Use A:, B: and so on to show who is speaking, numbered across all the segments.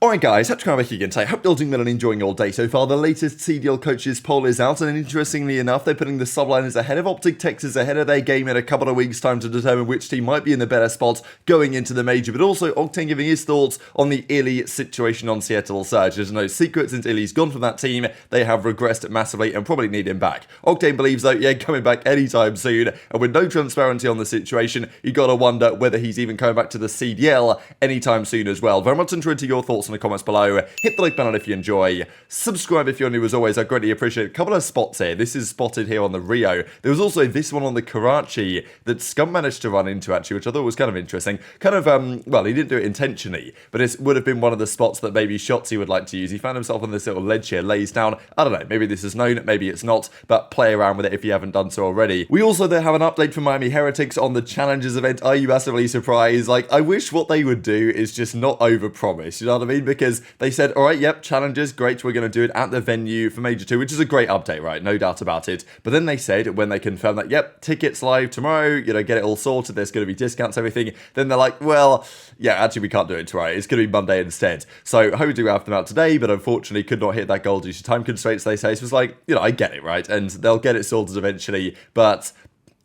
A: Alright guys, TacticalRab back again today. Hope you're doing well and enjoying your day so far. The latest CDL coaches poll is out, and interestingly enough, they're putting the Subliners ahead of OpTic, Texas ahead of their game in a couple of weeks' time to determine which team might be in the better spot going into the major, but also Octane giving his thoughts on the iLLeY situation on Seattle Surge. There's no secret, since iLLeY's gone from that team, they have regressed massively and probably need him back. Octane believes though, yeah, coming back anytime soon, and with no transparency on the situation, you gotta wonder whether he's even coming back to the CDL anytime soon as well. Very much interested in your thoughts in the comments below. Hit the like button if you enjoy. Subscribe if you're new as always. I greatly appreciate it. A couple of spots here. This is spotted here on the Rio. There was also this one on the Karachi that Scum managed to run into actually, which I thought was kind of interesting. Kind of, well, he didn't do it intentionally, but it would have been one of the spots that maybe Shotzzy would like to use. He found himself on this little ledge here, lays down. I don't know, maybe this is known, maybe it's not, but play around with it if you haven't done so already. We also there have an update from Miami Heretics on the Challenges event. Are you massively surprised? Like, I wish what they would do is just not overpromise, you know what I mean? Because they said, all right, yep, challenges, great, we're going to do it at the venue for Major 2, which is a great update, right? No doubt about it. But then they said, when they confirmed that, yep, tickets live tomorrow, you know, get it all sorted, there's going to be discounts, everything, then they're like, well, yeah, actually, we can't do it tomorrow. It's going to be Monday instead. So, hope we do have them out today, but unfortunately could not hit that goal due to time constraints, they say. So, it's like, you know, I get it, right? And they'll get it sorted eventually, but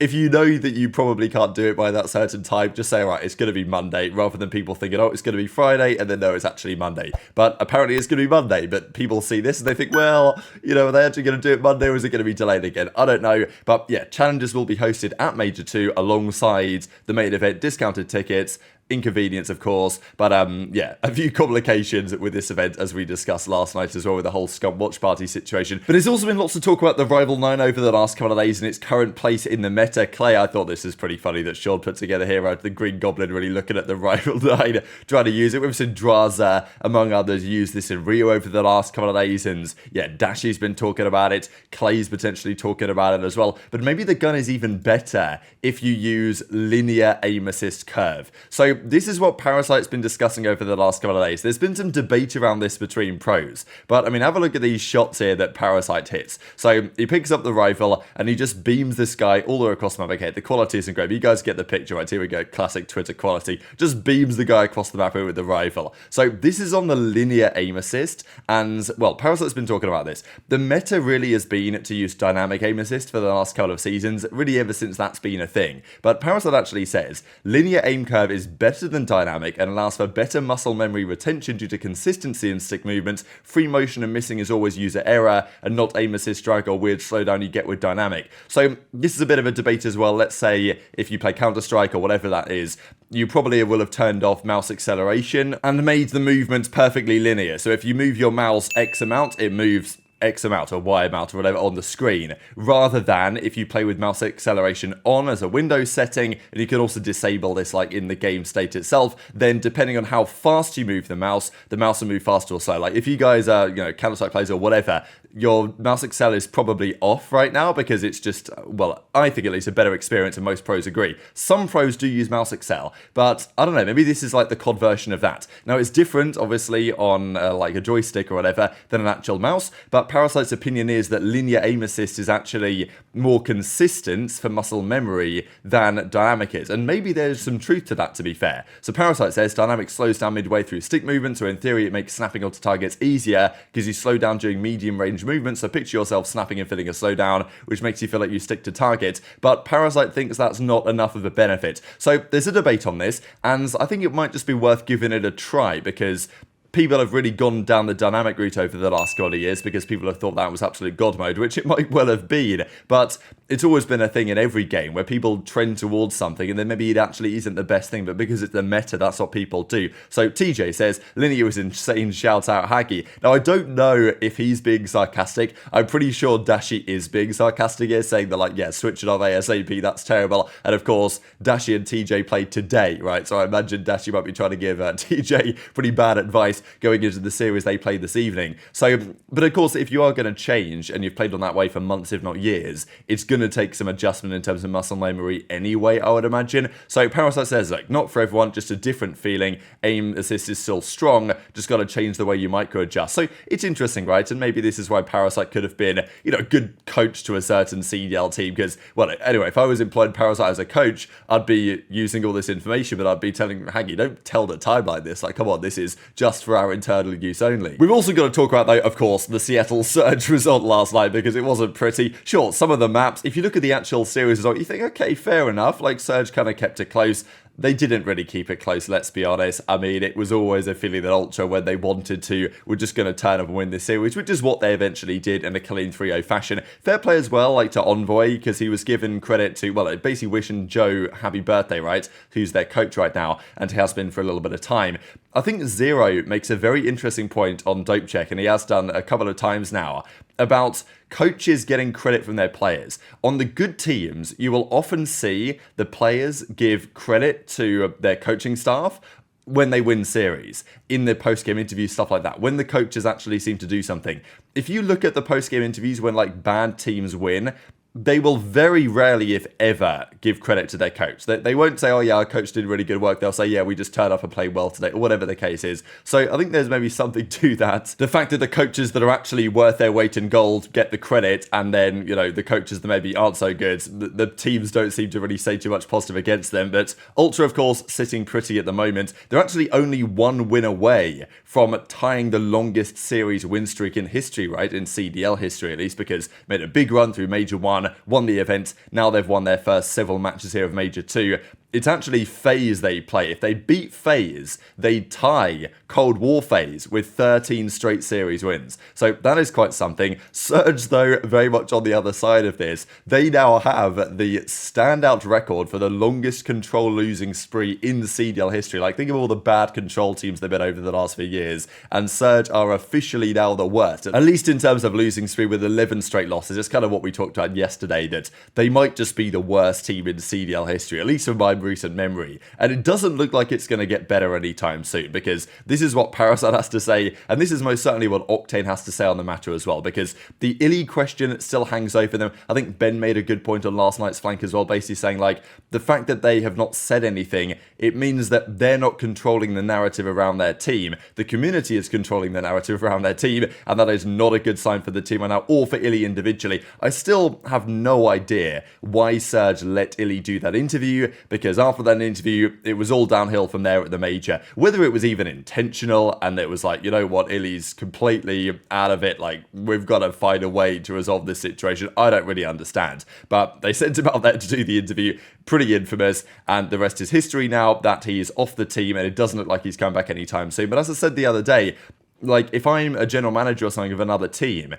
A: if you know that you probably can't do it by that certain time, just say, all right, it's going to be Monday, rather than people thinking, oh, it's going to be Friday, and then no, it's actually Monday. But apparently it's going to be Monday, but people see this and they think, well, you know, are they actually going to do it Monday, or is it going to be delayed again? I don't know. But yeah, challenges will be hosted at Major 2 alongside the main event, discounted tickets. Inconvenience, of course, but yeah, a few complications with this event, as we discussed last night as well, with the whole Scum watch party situation. But there's also been lots of talk about the Rival 9 over the last couple of days and its current place in the meta. Clay, I thought this is pretty funny that Sean put together here, right? The Green Goblin really looking at the Rival 9, trying to use it. We've seen Drazah, among others, use this in Rio over the last couple of days, and yeah, Dashy's been talking about it, Clay's potentially talking about it as well, but maybe the gun is even better if you use linear aim assist curve. So this is what Parasite's been discussing over the last couple of days. There's been some debate around this between pros, but I mean, have a look at these shots here that Parasite hits. So he picks up the rifle and he just beams this guy all the way across the map. Okay, the quality isn't great, but you guys get the picture, right? Here we go, classic Twitter quality. Just beams the guy across the map with the rifle. So this is on the linear aim assist, and well, Parasite's been talking about this. The meta really has been to use dynamic aim assist for the last couple of seasons, really ever since that's been a thing. But Parasite actually says linear aim curve is better than dynamic and allows for better muscle memory retention due to consistency in stick movements. Free motion and missing is always user error, and not aim assist drag or weird slowdown you get with dynamic. So this is a bit of a debate as well. Let's say if you play Counter-Strike or whatever that is, you probably will have turned off mouse acceleration and made the movements perfectly linear. So if you move your mouse X amount, it moves X amount or Y amount or whatever on the screen, rather than if you play with mouse acceleration on as a Windows setting, and you can also disable this like in the game state itself, then depending on how fast you move the mouse will move faster or slow. Like if you guys are, you know, Counter-Strike players or whatever, your mouse accel is probably off right now because it's just, well, I think at least a better experience, and most pros agree. Some pros do use mouse accel, but I don't know, maybe this is like the COD version of that. Now it's different, obviously, on like a joystick or whatever than an actual mouse, but Parasite's opinion is that linear aim assist is actually more consistent for muscle memory than dynamic is, and maybe there's some truth to that, to be fair. So Parasite says dynamic slows down midway through stick movement, so in theory it makes snapping onto targets easier because you slow down during medium range movement. So picture yourself snapping and feeling a slowdown, which makes you feel like you stick to target, but Parasite thinks that's not enough of a benefit. So there's a debate on this, and I think it might just be worth giving it a try, because people have really gone down the dynamic route over the last couple of years because people have thought that was absolute god mode, which it might well have been, but it's always been a thing in every game where people trend towards something and then maybe it actually isn't the best thing, but because it's the meta, that's what people do. So TJ says, linear was insane, shout out Haggy. Now I don't know if he's being sarcastic. I'm pretty sure Dashy is being sarcastic here, saying that like, yeah, switch it off ASAP, that's terrible. And of course, Dashy and TJ played today, right? So I imagine Dashy might be trying to give TJ pretty bad advice going into the series they played this evening. So, but of course, if you are going to change, and you've played on that way for months, if not years, it's going to take some adjustment in terms of muscle memory anyway, I would imagine. So Parasite says, like, not for everyone, just a different feeling. Aim assist is still strong, just got to change the way you micro adjust. So it's interesting, right? And maybe this is why Parasite could have been, you know, a good coach to a certain CDL team, because, well, anyway, if I was employed Parasite as a coach, I'd be using all this information, but I'd be telling Haggy, don't tell the time like this. Like, come on, this is just for for our internal use only. We've also got to talk about, though, of course, the Seattle Surge result last night, because it wasn't pretty. Sure, some of the maps, if you look at the actual series result, you think, okay, fair enough, like Surge kind of kept it close. They didn't really keep it close, let's be honest. I mean, it was always a feeling that Ultra, when they wanted to, were just going to turn up and win this series, which is what they eventually did in a clean 3-0 fashion. Fair play as well, like to Envoy, because he was given credit to, well, basically wishing Joe happy birthday, right? Who's their coach right now, and has been for a little bit of time. I think Zero makes a very interesting point on Dope Check, and he has done a couple of times now, about coaches getting credit from their players. On the good teams, you will often see the players give credit to their coaching staff when they win series, in the post-game interviews, stuff like that, when the coaches actually seem to do something. If you look at the post-game interviews when like bad teams win, they will very rarely, if ever, give credit to their coach. They won't say, oh yeah, our coach did really good work. They'll say, yeah, we just turned up and played well today, or whatever the case is. So I think there's maybe something to that. The fact that the coaches that are actually worth their weight in gold get the credit, and then, you know, the coaches that maybe aren't so good, the teams don't seem to really say too much positive against them. But Ultra, of course, sitting pretty at the moment. They're actually only one win away from tying the longest series win streak in history, right? In CDL history, at least, because made a big run through Major 1, won the event. Now they've won their first several matches here of Major 2. It's actually FaZe they play. If they beat FaZe, they tie Cold War FaZe with 13 straight series wins. So that is quite something. Surge, though, very much on the other side of this. They now have the standout record for the longest control losing spree in CDL history. Like, think of all the bad control teams they've been over the last few years. And Surge are officially now the worst, at least in terms of losing spree, with 11 straight losses. It's kind of what we talked about yesterday, that they might just be the worst team in CDL history, at least from my recent memory. And it doesn't look like it's going to get better anytime soon, because this is what Parasite has to say, and this is most certainly what Octane has to say on the matter as well, because the iLLeY question still hangs over them. I think Ben made a good point on last night's flank as well, basically saying, like, the fact that they have not said anything, it means that they're not controlling the narrative around their team. The community is controlling the narrative around their team, and that is not a good sign for the team right now, or for iLLeY individually. I still have no idea why Surge let iLLeY do that interview, because after that interview, it was all downhill from there at the major. Whether it was even intentional, and it was like, you know what, iLLeY's completely out of it, like, we've got to find a way to resolve this situation, I don't really understand. But they sent him out there to do the interview, pretty infamous, and the rest is history now that he is off the team, and it doesn't look like he's coming back anytime soon. But as I said the other day, like, if I'm a general manager or something of another team,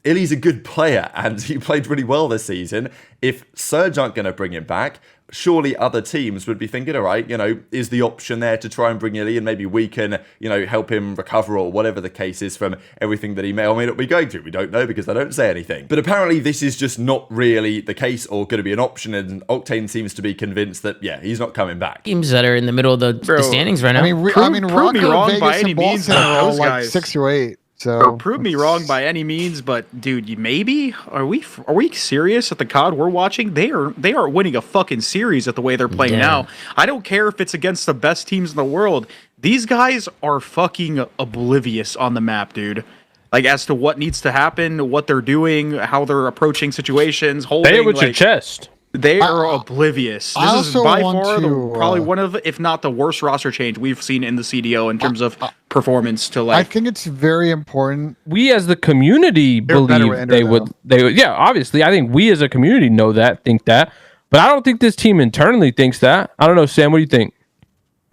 A: iLLeY's a good player, and he played really well this season. If Surge aren't going to bring him back, surely other teams would be thinking, all right, you know, is the option there to try and bring iLLeY, and maybe we can, you know, help him recover, or whatever the case is, from everything that he may or may not be going through. We don't know, because they don't say anything. But apparently this is just not really the case, or going to be an option, and Octane seems to be convinced that, yeah, he's not coming back.
B: Teams that are in the middle of the standings right now.
C: I mean,
D: prove me wrong by any means, those
C: like
D: guys.
C: 6 or 8. So
D: prove me wrong by any means, but dude, maybe are we serious at the COD we're watching? They are winning a fucking series at the way they're playing now. I don't care if it's against the best teams in the world. These guys are fucking oblivious on the map, dude. Like, as to what needs to happen, what they're doing, how they're approaching situations, holding.
E: Say it with your chest.
D: They are oblivious. This is by far probably one of, if not the worst roster change we've seen in the CDO in terms of performance to, like.
C: I think it's very important.
E: We as the community believe they would. Yeah, obviously. I think we as a community know that, think that. But I don't think this team internally thinks that. I don't know, Sam, what do you think?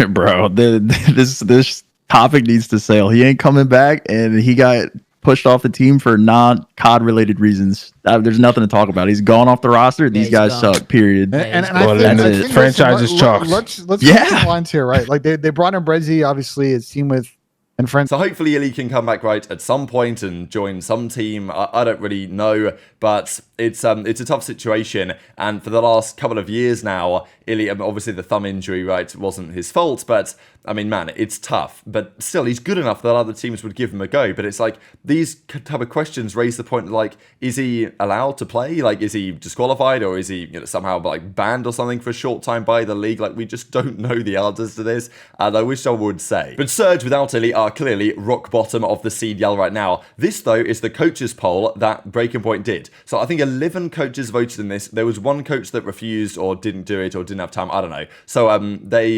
F: Bro, this topic needs to sail. He ain't coming back, and he got pushed off the team for non-COD related reasons. There's nothing to talk about. He's gone off the roster. These guys suck, period.
C: And I think
E: franchise is chalked.
C: Let's get some lines here, right? Like, they brought in aBeZy, obviously, his team with and friends.
A: So hopefully iLLeY can come back right at some point and join some team. I don't really know, but it's a tough situation. And for the last couple of years now, iLLeY, obviously the thumb injury, right, wasn't his fault, but I mean, man, it's tough. But still, he's good enough that other teams would give him a go. But it's like, these type of questions raise the point, like, is he allowed to play? Like, is he disqualified, or is he, you know, somehow like banned or something for a short time by the league? Like, we just don't know the answers to this, and I wish I would say. But Surge without iLLeY are are clearly rock bottom of the CDL right now. This, though, is the coaches poll that Breaking Point did. So I think 11 coaches voted in this. There was one coach that refused or didn't do it or didn't have time. I don't know. So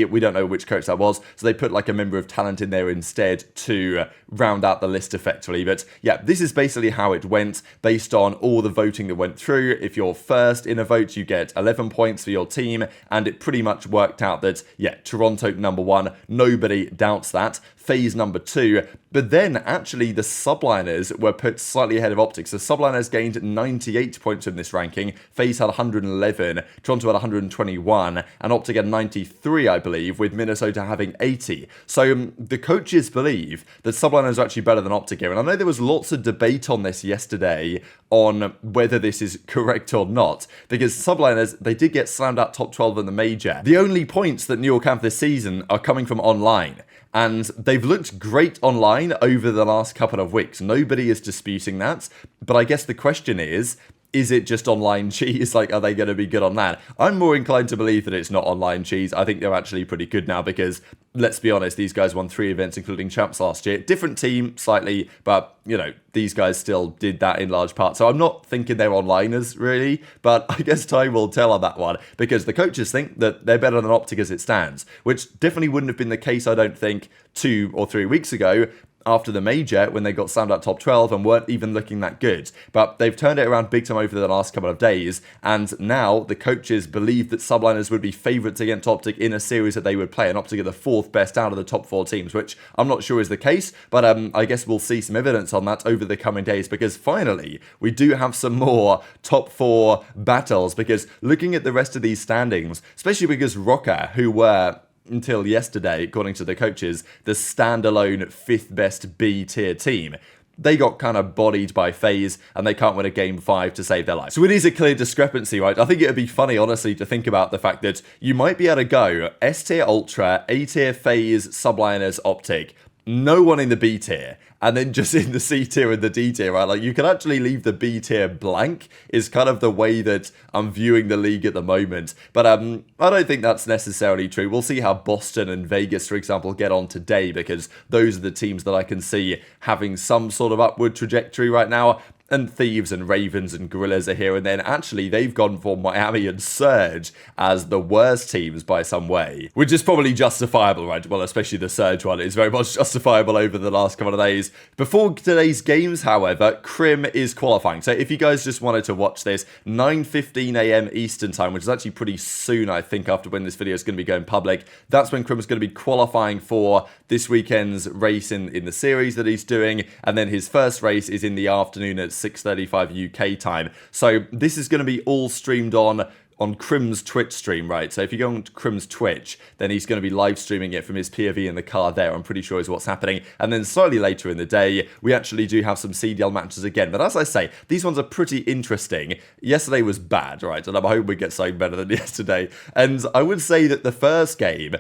A: we don't know which coach that was. So they put like a member of talent in there instead to round out the list effectively. But yeah, this is basically how it went based on all the voting that went through. If you're first in a vote, you get 11 points for your team. And it pretty much worked out that, yeah, Toronto number 1. Nobody doubts that. FaZe number 2, but then actually the Subliners were put slightly ahead of OpTic. So Subliners gained 98 points in this ranking, FaZe had 111, Toronto had 121, and OpTic had 93, I believe, with Minnesota having 80. So the coaches believe that Subliners are actually better than OpTic here, and I know there was lots of debate on this yesterday on whether this is correct or not, because Subliners, they did get slammed out top 12 in the major. The only points that New York have this season are coming from online. And they've looked great online over the last couple of weeks. Nobody is disputing that. But I guess the question is it just online cheese? Like, are they going to be good on that? I'm more inclined to believe that it's not online cheese. I think they're actually pretty good now because, let's be honest, these guys won 3 events, including champs last year. Different team, slightly, but, you know, these guys still did that in large part. So I'm not thinking they're onliners, really, but I guess time will tell on that one because the coaches think that they're better than OpTic as it stands, which definitely wouldn't have been the case, I don't think, 2 or 3 weeks ago, after the major when they got slammed out top 12 and weren't even looking that good. But they've turned it around big time over the last couple of days, and now the coaches believe that Subliners would be favourites against OpTic in a series that they would play, and OpTic are the 4th best out of the top 4 teams, which I'm not sure is the case, but I guess we'll see some evidence on that over the coming days, because finally we do have some more top 4 battles, because looking at the rest of these standings, especially because Rocker, who were until yesterday, according to the coaches, the standalone 5th best B tier team, they got kind of bodied by FaZe and they can't win a game 5 to save their life. So it is a clear discrepancy, right? I think it would be funny, honestly, to think about the fact that you might be able to go S tier Ultra, A tier FaZe, Subliners, OpTic, no one in the B tier, and then just in the C tier and the D tier, right? Like, you can actually leave the B tier blank is kind of the way that I'm viewing the league at the moment. But I don't think that's necessarily true. We'll see how Boston and Vegas, for example, get on today, because those are the teams that I can see having some sort of upward trajectory right now. And Thieves and Ravens and Gorillas are here, and then actually they've gone for Miami and Surge as the worst teams by some way, which is probably justifiable, right? Well, especially the Surge one is very much justifiable over the last couple of days. Before today's games, however, Crim is qualifying. So if you guys just wanted to watch this, 9:15 a.m. Eastern time, which is actually pretty soon, I think, after when this video is going to be going public, that's when Crim is going to be qualifying for this weekend's race in the series that he's doing, and then his first race is in the afternoon at 6:35 UK time. So this is going to be all streamed on Crim's Twitch stream, right? So if you go on Crim's Twitch, then he's going to be live streaming it from his POV in the car there, I'm pretty sure is what's happening. And then slightly later in the day, we actually do have some CDL matches again. But as I say, these ones are pretty interesting. Yesterday was bad, right? And I'm hoping we get something better than yesterday. And I would say that the first game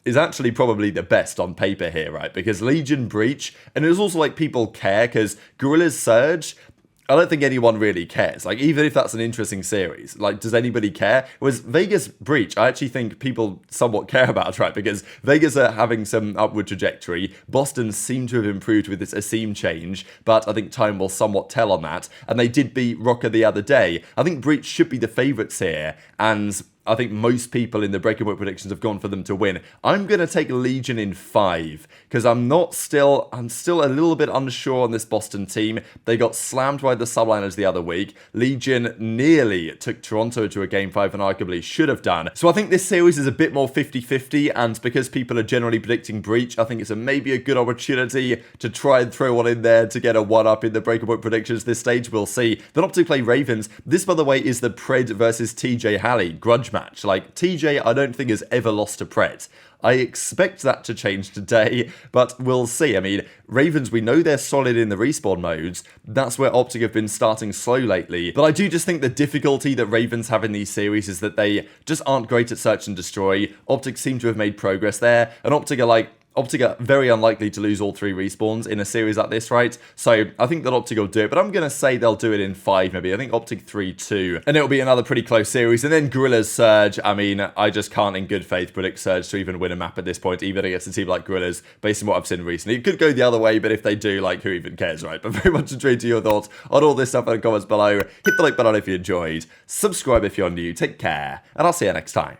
A: is actually probably the best on paper here, right? Because Legion Breach, and it was also like people care, because Gorillas Surge, I don't think anyone really cares. Like, even if that's an interesting series, like, does anybody care? Whereas Vegas Breach, I actually think people somewhat care about, right? Because Vegas are having some upward trajectory. Boston seem to have improved with this Asim change, but I think time will somewhat tell on that. And they did beat Rocker the other day. I think Breach should be the favourites here, and I think most people in the Breaking Point predictions have gone for them to win. I'm going to take Legion in 5, because I'm still a little bit unsure on this Boston team. They got slammed by the Subliners the other week. Legion nearly took Toronto to a game 5 and arguably should have done. So I think this series is a bit more 50-50, and because people are generally predicting Breach, I think it's maybe a good opportunity to try and throw one in there to get a 1-up in the Breaking Point predictions this stage. We'll see. Then OpTic play Ravens. This, by the way, is the Pred versus TJHaLy grudge match. Like, TJ, I don't think has ever lost to Pred. I expect that to change today, but we'll see. I mean, Ravens, we know they're solid in the respawn modes. That's where OpTic have been starting slow lately. But I do just think the difficulty that Ravens have in these series is that they just aren't great at search and destroy. OpTic seem to have made progress there, and OpTic are like, OpTic are very unlikely to lose all 3 respawns in a series like this, right? So I think that OpTic will do it, but I'm going to say they'll do it in 5 maybe. I think OpTic 3-2. And it'll be another pretty close series. And then Guerrillas Surge. I mean, I just can't in good faith predict Surge to even win a map at this point, even against a team like Guerrillas, based on what I've seen recently. It could go the other way, but if they do, like, who even cares, right? But very much intrigued to your thoughts on all this stuff in the comments below. Hit the like button if you enjoyed. Subscribe if you're new. Take care, and I'll see you next time.